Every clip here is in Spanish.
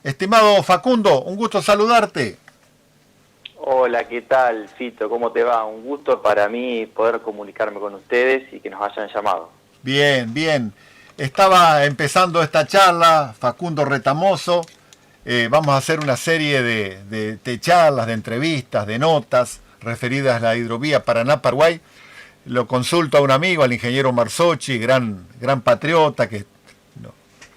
Estimado Facundo, un gusto saludarte. Hola, ¿qué tal, Fito? ¿Cómo te va? Un gusto para mí poder comunicarme con ustedes y que nos hayan llamado. Bien, bien. Estaba empezando esta charla, Facundo Retamoso. Vamos a hacer una serie de charlas, de entrevistas, de notas referidas a la hidrovía Paraná-Paraguay. Lo consulto a un amigo, al ingeniero Marzochi, gran patriota, que no,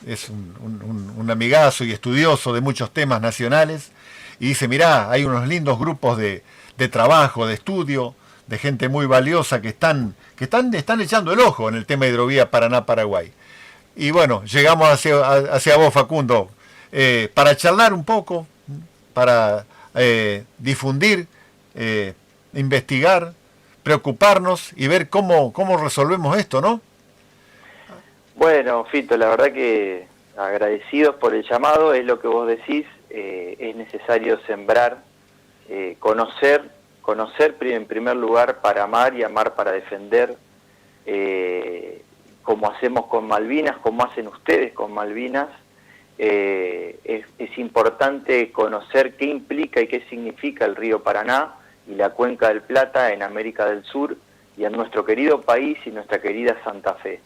es un amigazo y estudioso de muchos temas nacionales. Y dice, mirá, hay unos lindos grupos de trabajo, de estudio, de gente muy valiosa están echando el ojo en el tema de hidrovía Paraná-Paraguay. Y bueno, llegamos hacia vos, Facundo, para charlar un poco, para difundir, eh, investigar, preocuparnos y ver cómo resolvemos esto, ¿no? Bueno, Fito, la verdad que agradecidos por el llamado, es lo que vos decís, es necesario sembrar, conocer en primer lugar para amar y amar para defender, como hacemos con Malvinas, como hacen ustedes con Malvinas. Es importante conocer qué implica y qué significa el río Paraná y la cuenca del Plata en América del Sur y en nuestro querido país y nuestra querida Santa Fe.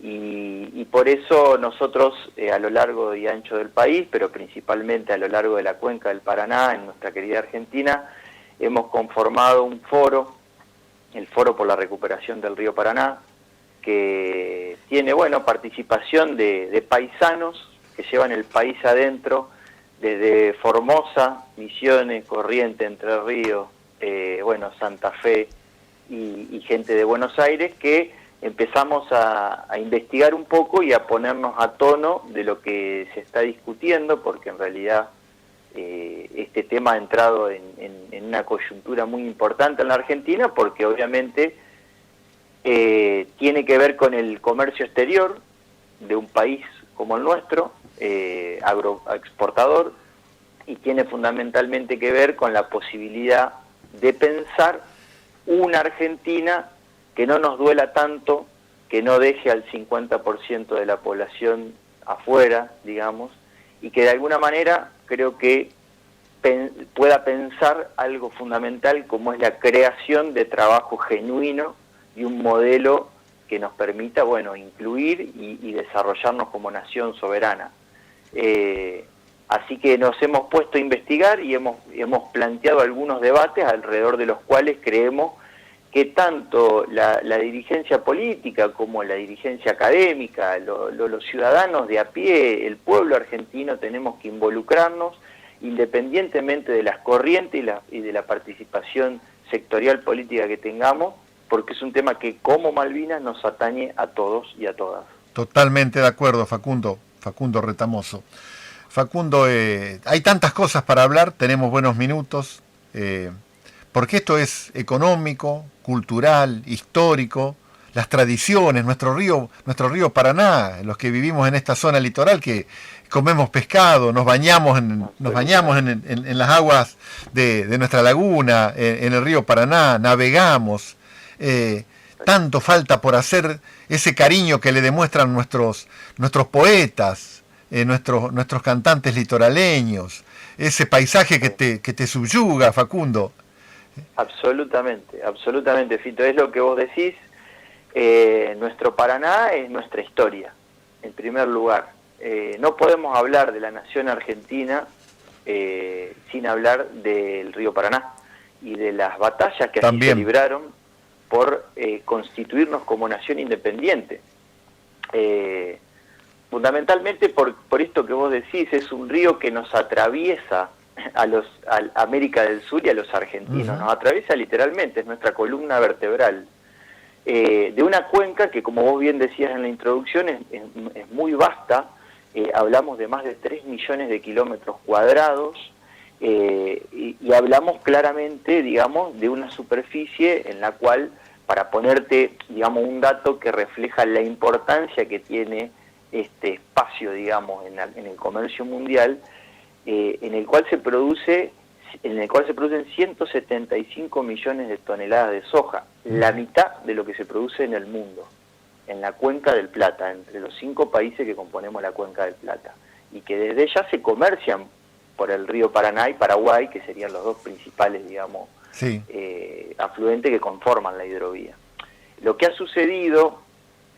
Y por eso nosotros a lo largo y ancho del país, pero principalmente a lo largo de la cuenca del Paraná, en nuestra querida Argentina, hemos conformado un foro, el Foro por la Recuperación del Río Paraná, que tiene, bueno, participación de paisanos que llevan el país adentro, desde Formosa, Misiones, Corrientes, Entre Ríos, Santa Fe y gente de Buenos Aires, que empezamos a investigar un poco y a ponernos a tono de lo que se está discutiendo, porque en realidad este tema ha entrado en una coyuntura muy importante en la Argentina, porque obviamente tiene que ver con el comercio exterior de un país como el nuestro, agroexportador, y tiene fundamentalmente que ver con la posibilidad de pensar una Argentina que no nos duela tanto, que no deje al 50% de la población afuera, digamos, y que de alguna manera creo que pueda pensar algo fundamental como es la creación de trabajo genuino y un modelo que nos permita, bueno, incluir y desarrollarnos como nación soberana. Así que nos hemos puesto a investigar y hemos planteado algunos debates alrededor de los cuales creemos que tanto la dirigencia política como la dirigencia académica, los ciudadanos de a pie, el pueblo argentino, tenemos que involucrarnos independientemente de las corrientes y de la participación sectorial política que tengamos, porque es un tema que como Malvinas nos atañe a todos y a todas. Totalmente de acuerdo, Facundo Retamoso. Facundo, hay tantas cosas para hablar, tenemos buenos minutos, porque esto es económico, cultural, histórico, las tradiciones, nuestro río Paraná, los que vivimos en esta zona litoral, que comemos pescado, nos bañamos en las aguas de nuestra laguna, en el río Paraná, navegamos. Eh, Tanto falta por hacer, ese cariño que le demuestran nuestros poetas, nuestros cantantes litoraleños, ese paisaje que te subyuga, Facundo. Absolutamente, absolutamente, Fito, es lo que vos decís. Nuestro Paraná es nuestra historia, en primer lugar. No podemos hablar de la nación argentina sin hablar del río Paraná y de las batallas que allí se También. libraron por constituirnos como nación independiente. Fundamentalmente por esto que vos decís, es un río que nos atraviesa a América del Sur y a los argentinos, nos atraviesa literalmente, es nuestra columna vertebral, de una cuenca que, como vos bien decías en la introducción, es muy vasta. Hablamos de más de 3 millones de kilómetros cuadrados, y hablamos claramente, digamos, de una superficie en la cual, para ponerte, digamos, un dato que refleja la importancia que tiene este espacio, digamos, en el comercio mundial, en el cual se producen 175 millones de toneladas de soja, la mitad de lo que se produce en el mundo, en la Cuenca del Plata, entre los 5 países que componemos la Cuenca del Plata. y que desde ya se comercian por el río Paraná y Paraguay, que serían los dos principales, digamos, sí, afluentes que conforman la hidrovía. Lo que ha sucedido,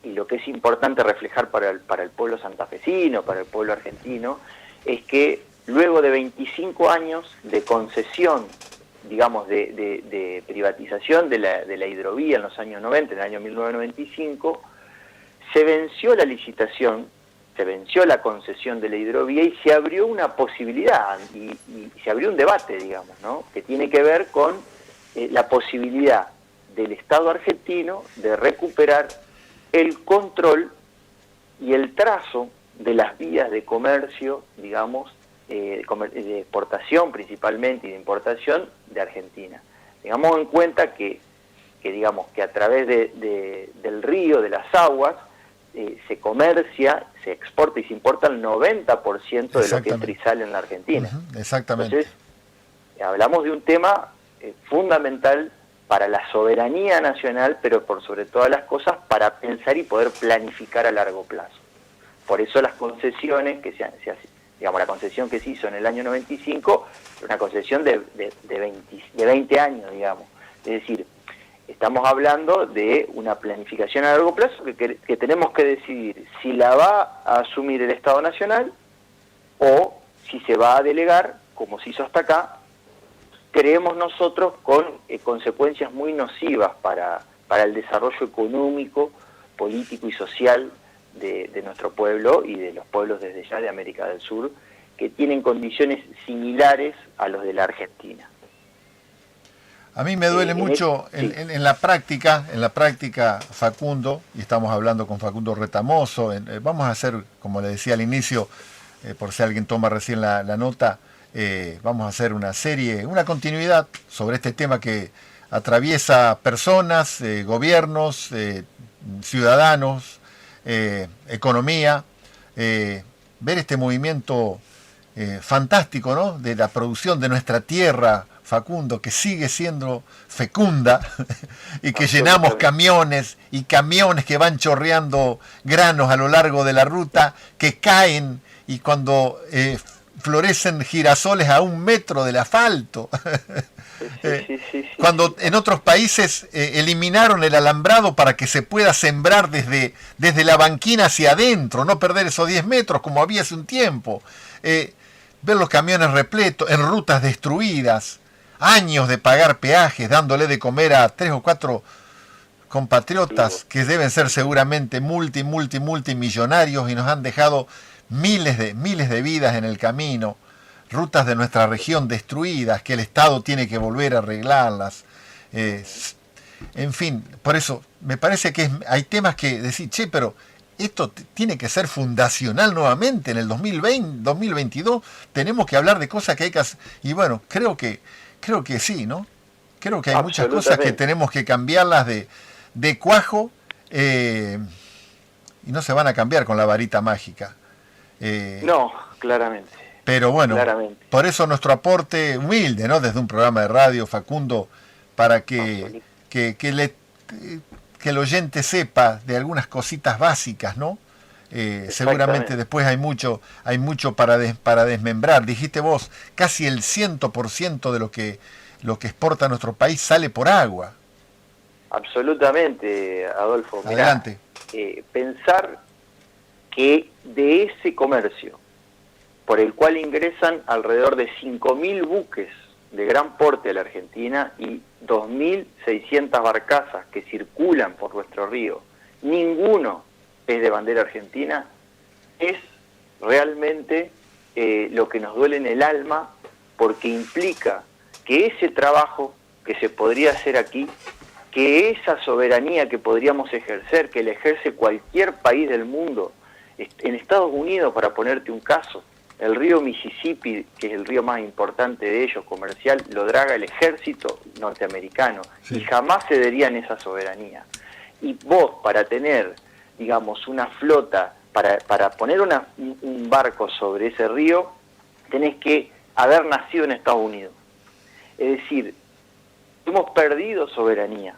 y lo que es importante reflejar para el pueblo santafesino, para el pueblo argentino, es que luego de 25 años de concesión, digamos, de privatización de la hidrovía en los años 90, en el año 1995, se venció la licitación, se venció la concesión de la hidrovía y se abrió una posibilidad, y se abrió un debate, digamos, ¿no?, que tiene que ver con la posibilidad del Estado argentino de recuperar el control y el trazo de las vías de comercio, digamos, de exportación principalmente y de importación de Argentina. Tengamos en cuenta que digamos que a través del río, de las aguas, se comercia, se exporta y se importa el 90% de lo que entra y sale en la Argentina. Exactamente. Entonces, hablamos de un tema fundamental para la soberanía nacional, pero por sobre todas las cosas para pensar y poder planificar a largo plazo. Por eso las concesiones que se hacen, digamos, la concesión que se hizo en el año 95, una concesión de 20 años, digamos. Es decir, estamos hablando de una planificación a largo plazo que tenemos que decidir si la va a asumir el Estado Nacional o si se va a delegar, como se hizo hasta acá, creemos nosotros, con consecuencias muy nocivas para el desarrollo económico, político y social de nuestro pueblo y de los pueblos desde ya de América del Sur, que tienen condiciones similares a los de la Argentina. A mí me duele mucho en la práctica, Facundo, y estamos hablando con Facundo Retamoso, vamos a hacer, como le decía al inicio, por si alguien toma recién la nota, vamos a hacer una serie, una continuidad sobre este tema que atraviesa personas, gobiernos, ciudadanos, economía, ver este movimiento fantástico, ¿no?, de la producción de nuestra tierra, Facundo, que sigue siendo fecunda y que llenamos camiones y camiones que van chorreando granos a lo largo de la ruta, que caen, y cuando florecen girasoles a 1 metro del asfalto. Cuando en otros países eliminaron el alambrado para que se pueda sembrar desde la banquina hacia adentro, no perder esos 10 metros como había hace un tiempo. Ver los camiones repletos, en rutas destruidas, años de pagar peajes, dándole de comer a 3 o 4 compatriotas que deben ser seguramente multimillonarios y nos han dejado miles de vidas en el camino, rutas de nuestra región destruidas que el Estado tiene que volver a arreglarlas. En fin, por eso me parece que hay temas que decir, pero esto tiene que ser fundacional nuevamente en el 2022, tenemos que hablar de cosas que hay que hacer, y bueno, creo que sí, ¿no? Creo que hay muchas cosas que tenemos que cambiarlas de cuajo, y no se van a cambiar con la varita mágica. No, claramente. Pero bueno, por eso nuestro aporte humilde, ¿no?, desde un programa de radio, Facundo, para que el oyente sepa de algunas cositas básicas, ¿no? Seguramente después hay mucho para desmembrar. Dijiste vos, casi el 100% de lo que exporta nuestro país sale por agua. Absolutamente, Adolfo. Adelante. Mirá, pensar que de ese comercio, por el cual ingresan alrededor de 5.000 buques de gran porte a la Argentina y 2.600 barcazas que circulan por nuestro río, ninguno es de bandera argentina, es realmente lo que nos duele en el alma, porque implica que ese trabajo que se podría hacer aquí, que esa soberanía que podríamos ejercer, que la ejerce cualquier país del mundo, en Estados Unidos, para ponerte un caso, el río Mississippi, que es el río más importante de ellos, comercial, lo draga el ejército norteamericano, y jamás cederían esa soberanía. Y vos, para tener, digamos, una flota, para poner un barco sobre ese río, tenés que haber nacido en Estados Unidos. Es decir, hemos perdido soberanía,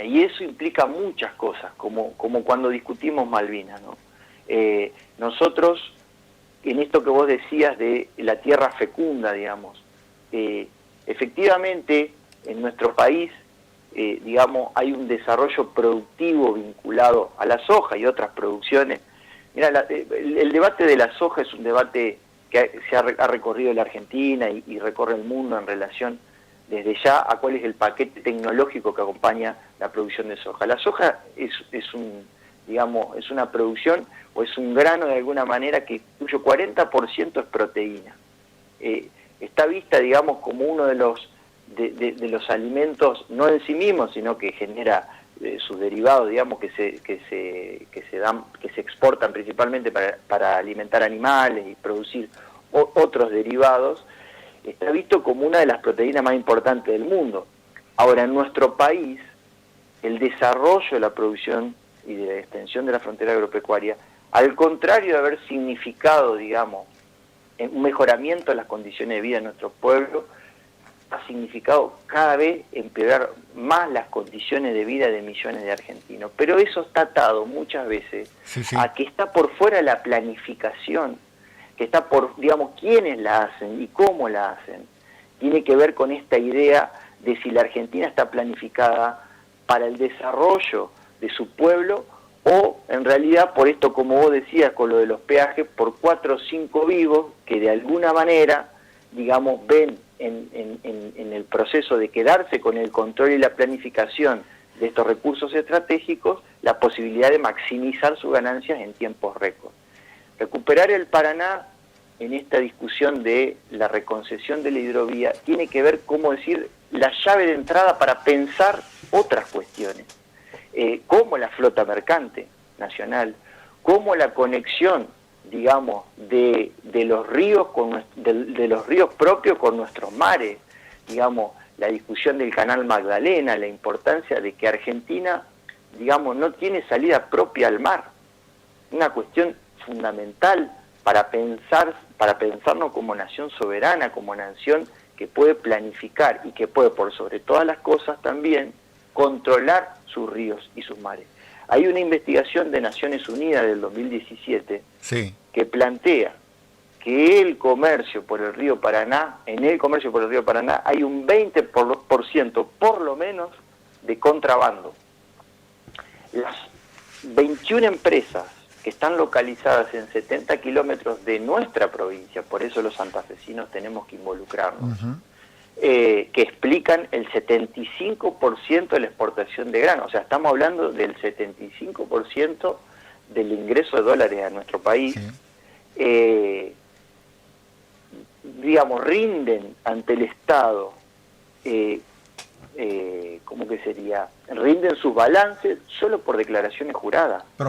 y eso implica muchas cosas, como cuando discutimos Malvinas, ¿no? Nosotros, en esto que vos decías de la tierra fecunda, digamos, efectivamente en nuestro país, digamos, hay un desarrollo productivo vinculado a la soja y otras producciones. Mira, el debate de la soja es un debate que ha recorrido la Argentina y recorre el mundo en relación desde ya a cuál es el paquete tecnológico que acompaña la producción de soja. La soja es una producción o es un grano de alguna manera cuyo 40% es proteína. Está vista, digamos, como uno de los alimentos, no en sí mismos, sino que genera sus derivados, digamos, que se exportan principalmente para alimentar animales y producir otros derivados. Está visto como una de las proteínas más importantes del mundo. Ahora, en nuestro país, el desarrollo de la producción y de la extensión de la frontera agropecuaria, al contrario de haber significado, digamos, un mejoramiento de las condiciones de vida de nuestro pueblo, ha significado cada vez empeorar más las condiciones de vida de millones de argentinos. Pero eso está atado muchas veces a que está por fuera de la planificación, que está por, digamos, quiénes la hacen y cómo la hacen. Tiene que ver con esta idea de si la Argentina está planificada para el desarrollo de su pueblo o en realidad por esto, como vos decías, con lo de los peajes, por 4 o 5 vivos que de alguna manera, digamos, ven en el proceso de quedarse con el control y la planificación de estos recursos estratégicos la posibilidad de maximizar sus ganancias en tiempos récord. Recuperar el Paraná en esta discusión de la reconcesión de la hidrovía tiene que ver, como decir, la llave de entrada para pensar otras cuestiones, como la flota mercante nacional, como la conexión, digamos, de los ríos de los ríos propios con nuestros mares, digamos, la discusión del Canal Magdalena, la importancia de que Argentina, digamos, no tiene salida propia al mar, una cuestión fundamental para pensarnos como nación soberana, como nación que puede planificar y que puede, por sobre todas las cosas también, controlar sus ríos y sus mares. Hay una investigación de Naciones Unidas del 2017 que plantea que el comercio por el río Paraná, en el comercio por el río Paraná hay un 20% por lo menos de contrabando. Las 21 empresas que están localizadas en 70 kilómetros de nuestra provincia, por eso los santafesinos tenemos que involucrarnos, que explican el 75% de la exportación de grano. O sea, estamos hablando del 75% del ingreso de dólares a nuestro país. Digamos, rinden ante el Estado, ¿cómo que sería? Rinden sus balances solo por declaraciones juradas. A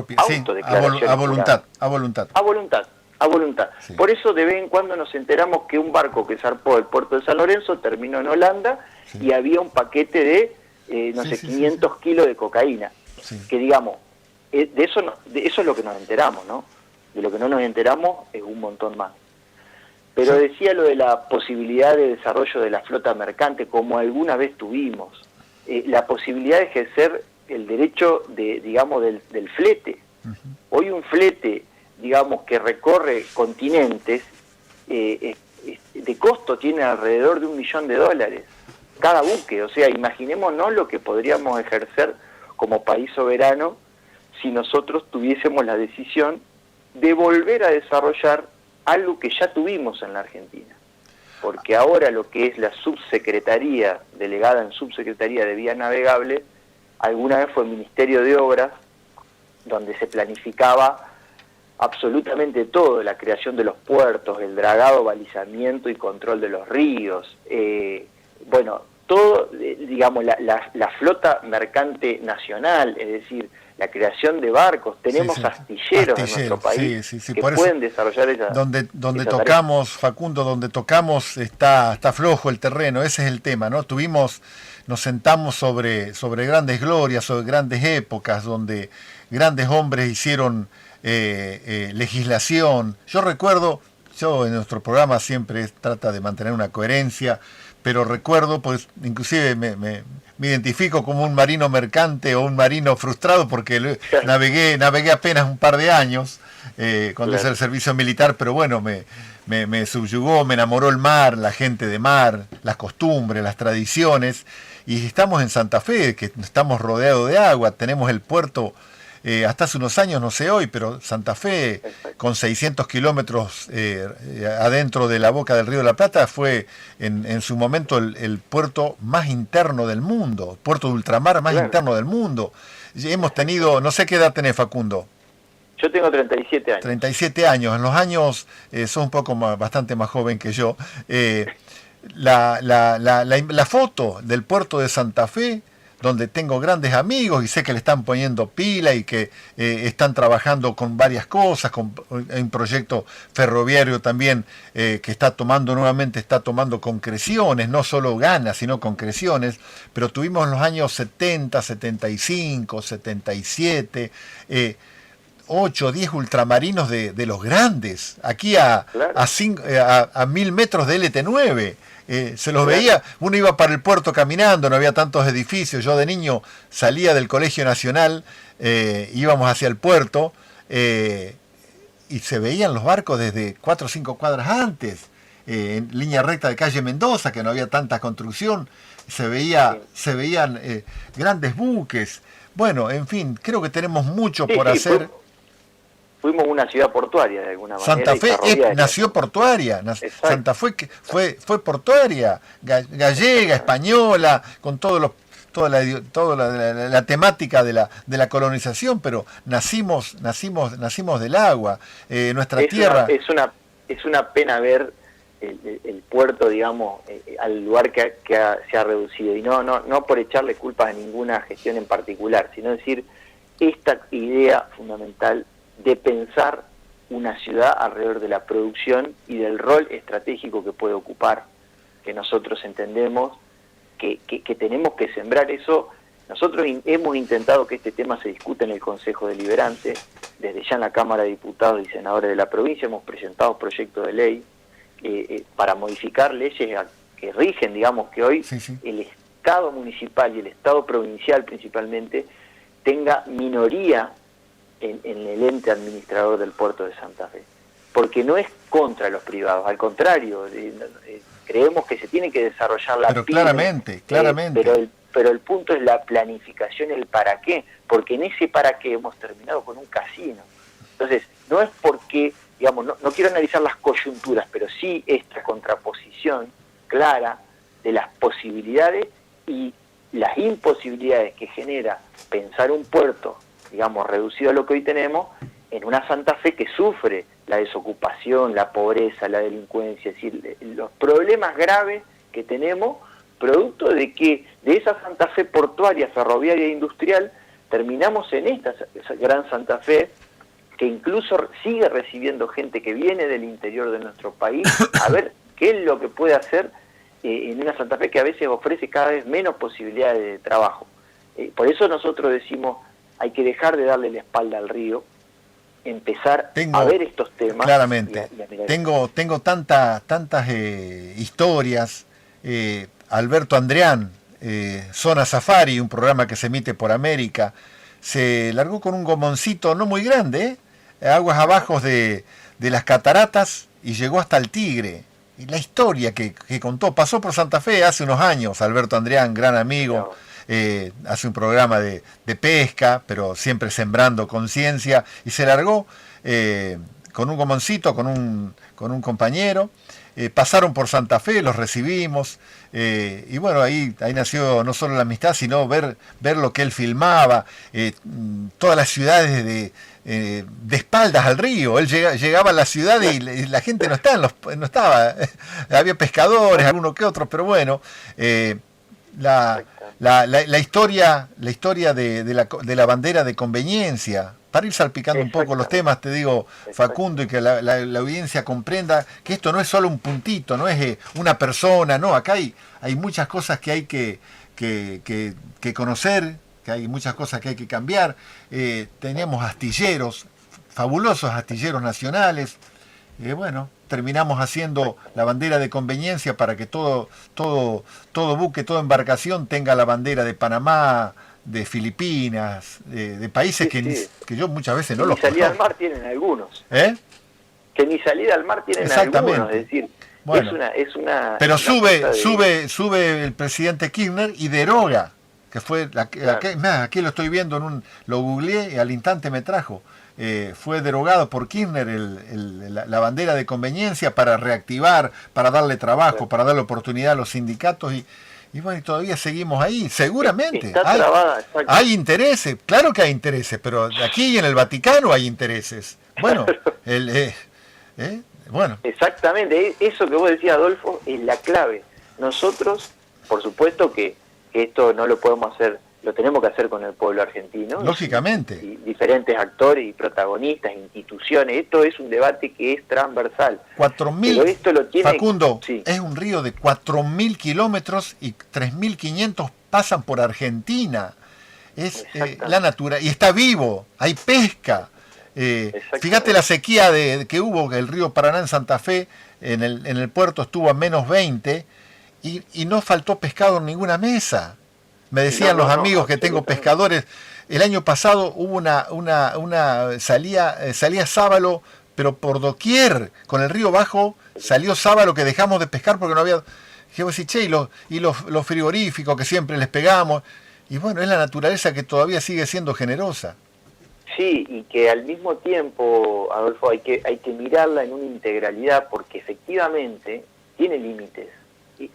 voluntad. Sí. Por eso de vez en cuando nos enteramos que un barco que zarpó del puerto de San Lorenzo terminó en Holanda y había un paquete de, 500 kilos de cocaína. Que digamos, de eso es lo que nos enteramos, ¿no? De lo que no nos enteramos es un montón más. Pero decía lo de la posibilidad de desarrollo de la flota mercante, como alguna vez tuvimos, la posibilidad de ejercer el derecho del flete. Hoy un flete, digamos, que recorre continentes, de costo tiene alrededor de $1 millón cada buque. O sea, imaginémonos lo que podríamos ejercer como país soberano si nosotros tuviésemos la decisión de volver a desarrollar algo que ya tuvimos en la Argentina. Porque ahora lo que es la subsecretaría, delegada en subsecretaría de Vía Navegable, alguna vez fue Ministerio de Obras, donde se planificaba absolutamente todo, la creación de los puertos, el dragado, balizamiento y control de los ríos, todo, digamos, la flota mercante nacional, es decir, la creación de barcos. Tenemos astilleros en nuestro país que pueden desarrollar esa donde tocamos, Facundo, donde tocamos está flojo el terreno, ese es el tema, ¿no? Nos sentamos sobre grandes glorias, sobre grandes épocas, donde grandes hombres hicieron legislación. Yo recuerdo, en nuestro programa siempre trata de mantener una coherencia, pero recuerdo, pues inclusive me identifico como un marino mercante o un marino frustrado porque navegué apenas un par de años cuando hice el servicio militar, pero bueno, me subyugó, me enamoró el mar, la gente de mar, las costumbres, las tradiciones. Y estamos en Santa Fe, que estamos rodeados de agua, tenemos el puerto, hasta hace unos años, no sé hoy, pero Santa Fe, con 600 kilómetros adentro de la boca del Río de la Plata, fue en su momento el puerto más interno del mundo, puerto de ultramar más interno del mundo. Y hemos tenido, no sé qué edad tenés, Facundo. Yo tengo 37 años. 37 años. En los años, sos un poco bastante más joven que yo. La foto del puerto de Santa Fe, donde tengo grandes amigos y sé que le están poniendo pila y que están trabajando con varias cosas, con un proyecto ferroviario también que está tomando concreciones, no solo ganas, sino concreciones, pero tuvimos en los años 70, 75, 77, 8 o 10 ultramarinos de los grandes, aquí a 1000 metros de LT9. Se los veía, uno iba para el puerto caminando, no había tantos edificios. Yo de niño salía del Colegio Nacional, íbamos hacia el puerto y se veían los barcos desde 4 o 5 cuadras antes, en línea recta de calle Mendoza, que no había tanta construcción, se veían grandes buques. Bueno, en fin, creo que tenemos mucho por hacer. Fuimos una ciudad portuaria de alguna manera. Santa Fe nació portuaria. Santa Fe fue portuaria, gallega, española, con toda la temática de la colonización, pero nacimos del agua. Nuestra tierra. Es una pena ver el puerto, digamos, al lugar que se ha reducido. Y no por echarle culpas a ninguna gestión en particular, sino decir esta idea fundamental de pensar una ciudad alrededor de la producción y del rol estratégico que puede ocupar, que nosotros entendemos que tenemos que sembrar eso. Nosotros hemos intentado que este tema se discute en el Consejo Deliberante, desde ya en la Cámara de Diputados y Senadores de la provincia hemos presentado proyectos de ley para modificar leyes que rigen, digamos, que hoy el Estado municipal y el Estado provincial principalmente tenga minoría en el ente administrador del puerto de Santa Fe, porque no es contra los privados, al contrario, creemos que se tiene que desarrollar la pero claramente. Pero el punto es la planificación, el para qué, porque en ese para qué hemos terminado con un casino. Entonces, no es porque, digamos, no quiero analizar las coyunturas, pero sí esta contraposición clara de las posibilidades y las imposibilidades que genera pensar un puerto, digamos, reducido a lo que hoy tenemos, en una Santa Fe que sufre la desocupación, la pobreza, la delincuencia, es decir, los problemas graves que tenemos, producto de que de esa Santa Fe portuaria, ferroviaria e industrial, terminamos en esta gran Santa Fe, que incluso sigue recibiendo gente que viene del interior de nuestro país, a ver qué es lo que puede hacer en una Santa Fe que a veces ofrece cada vez menos posibilidades de trabajo. Por eso nosotros decimos, hay que dejar de darle la espalda al río, empezar a ver estos temas. Claramente. Tengo tantas historias. Alberto Andreán, Zona Safari, un programa que se emite por América, se largó con un gomoncito no muy grande, aguas abajo de las cataratas, y llegó hasta el Tigre. Y la historia que contó, pasó por Santa Fe hace unos años, Alberto Andreán, gran amigo. Hace un programa de pesca, pero siempre sembrando conciencia, y se largó con un gomoncito, con un compañero. Pasaron por Santa Fe, los recibimos, y bueno, ahí nació no solo la amistad, sino ver lo que él filmaba, todas las ciudades de espaldas al río. Él llegaba a la ciudad y la gente no estaba, había pescadores, alguno que otro, pero bueno, la historia de la bandera de conveniencia, para ir salpicando un poco los temas, te digo, Facundo, y que la audiencia comprenda que esto no es solo un puntito, no es una persona, no, acá hay muchas cosas que hay que conocer, que hay muchas cosas que hay que cambiar. Teníamos astilleros, fabulosos astilleros nacionales, bueno, terminamos haciendo la bandera de conveniencia para que todo buque, toda embarcación tenga la bandera de Panamá, de Filipinas, de países que yo muchas veces no los conozco. Ni salida al mar tienen algunos. ¿Eh? Que ni salida al mar tienen algunos, es decir, bueno, pero sube el presidente Kirchner y deroga, que fue aquí lo estoy viendo lo googleé y al instante me trajo. Fue derogado por Kirchner la bandera de conveniencia para reactivar, para darle trabajo, para darle oportunidad a los sindicatos y bueno, y todavía seguimos ahí, seguramente. Hay intereses, claro que hay intereses, pero aquí en el Vaticano hay intereses. Bueno, bueno. Exactamente, eso que vos decías, Adolfo, es la clave. Nosotros, por supuesto que esto no lo podemos hacer, lo tenemos que hacer con el pueblo argentino. Lógicamente. Y diferentes actores y protagonistas, instituciones. Esto es un debate que es transversal. 4.000, Facundo, sí. Es un río de 4.000 kilómetros y 3.500 pasan por Argentina. Es la naturaleza, y está vivo, hay pesca. Fíjate la sequía que hubo, que el río Paraná en Santa Fe, en el puerto estuvo a menos 20 y no faltó pescado en ninguna mesa. Me decían los amigos que tengo pescadores, el año pasado hubo salía sábalo, pero por doquier, con el río bajo salió sábalo que dejamos de pescar porque no había. Dije, pues, che, y los frigoríficos que siempre les pegamos, y bueno, es la naturaleza que todavía sigue siendo generosa. Sí, y que al mismo tiempo, Adolfo, hay que mirarla en una integralidad porque efectivamente tiene límites.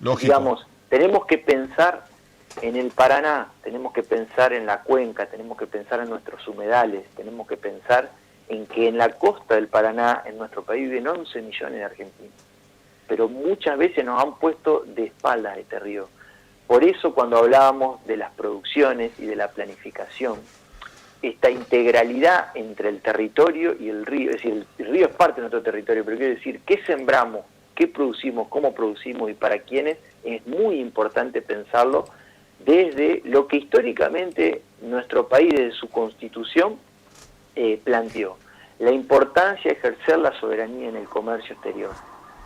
Lógico. Digamos, tenemos que pensar en el Paraná, tenemos que pensar en la cuenca, tenemos que pensar en nuestros humedales, tenemos que pensar en que en la costa del Paraná, en nuestro país, viven 11 millones de argentinos. Pero muchas veces nos han puesto de espaldas a este río. Por eso cuando hablábamos de las producciones y de la planificación, esta integralidad entre el territorio y el río, es decir, el río es parte de nuestro territorio, pero quiero decir, ¿qué sembramos? ¿Qué producimos? ¿Cómo producimos? ¿Y para quiénes? Es muy importante pensarlo desde lo que históricamente nuestro país, desde su constitución, planteó. La importancia de ejercer la soberanía en el comercio exterior.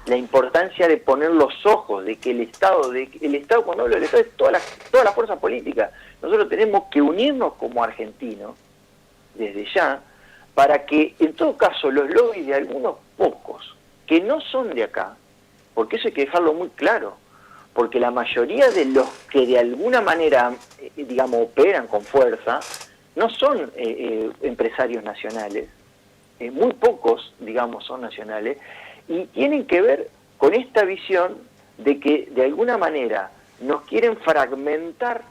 La importancia de poner los ojos, de que el Estado, cuando hablo del Estado, es toda la fuerza política. Nosotros tenemos que unirnos como argentinos, desde ya, para que, en todo caso, los lobbies de algunos pocos, que no son de acá, porque eso hay que dejarlo muy claro, porque la mayoría de los que de alguna manera, digamos, operan con fuerza, no son empresarios nacionales, muy pocos, digamos, son nacionales, y tienen que ver con esta visión de que de alguna manera nos quieren fragmentar,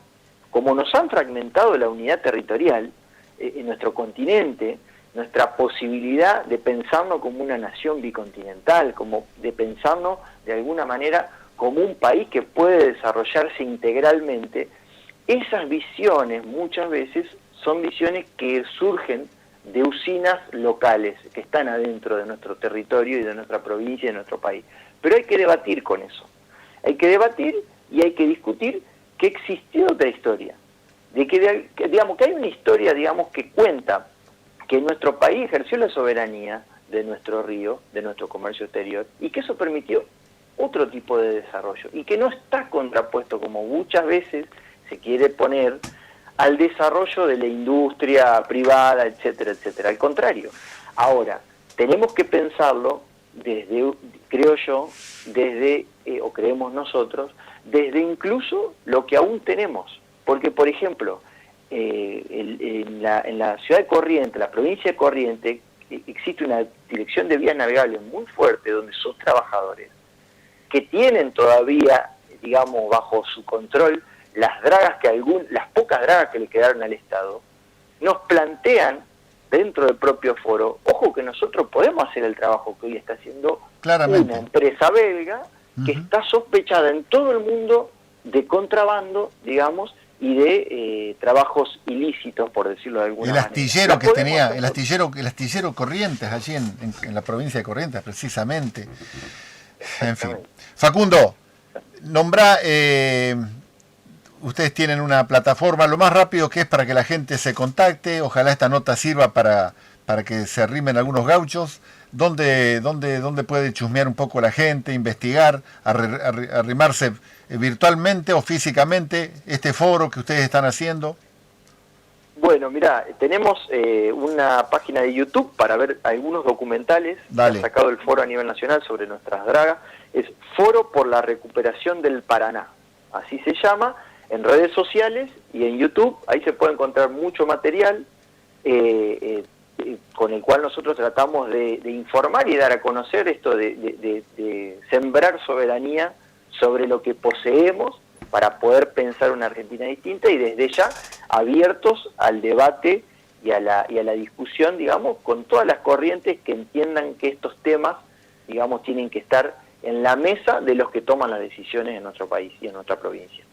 como nos han fragmentado la unidad territorial en nuestro continente, nuestra posibilidad de pensarnos como una nación bicontinental, como de pensarnos de alguna manera como un país que puede desarrollarse integralmente. Esas visiones muchas veces son visiones que surgen de usinas locales que están adentro de nuestro territorio y de nuestra provincia y de nuestro país. Pero hay que debatir con eso. Hay que debatir y hay que discutir que existió otra historia. De que digamos, que hay una historia, digamos, que cuenta que nuestro país ejerció la soberanía de nuestro río, de nuestro comercio exterior, y que eso permitió otro tipo de desarrollo, y que no está contrapuesto, como muchas veces se quiere poner, al desarrollo de la industria privada, etcétera, etcétera. Al contrario. Ahora, tenemos que pensarlo desde, creo yo, desde, o creemos nosotros, desde incluso lo que aún tenemos. Porque, por ejemplo, en la ciudad de Corrientes, la provincia de Corrientes, existe una dirección de vías navegables muy fuerte, donde sus trabajadores, que tienen todavía, digamos, bajo su control, las pocas dragas que le quedaron al Estado, nos plantean dentro del propio foro, ojo que nosotros podemos hacer el trabajo que hoy está haciendo una empresa belga que está sospechada en todo el mundo de contrabando, digamos, y de trabajos ilícitos, por decirlo de alguna manera. Astillero que tenía, el astillero Corrientes, allí en la provincia de Corrientes, precisamente. En fin. Facundo, nombrá, ustedes tienen una plataforma, lo más rápido que es para que la gente se contacte, ojalá esta nota sirva para que se arrimen algunos gauchos ¿Dónde puede chusmear un poco la gente, investigar, arrimarse virtualmente o físicamente este foro que ustedes están haciendo? Bueno, mira, tenemos una página de YouTube para ver algunos documentales que ha sacado el foro a nivel nacional sobre nuestras dragas. Es Foro por la Recuperación del Paraná, así se llama, en redes sociales y en YouTube. Ahí se puede encontrar mucho material con el cual nosotros tratamos de informar y dar a conocer esto de sembrar soberanía sobre lo que poseemos para poder pensar una Argentina distinta, y desde ya abiertos al debate y a la discusión, digamos, con todas las corrientes que entiendan que estos temas, digamos, tienen que estar en la mesa de los que toman las decisiones en nuestro país y en nuestra provincia.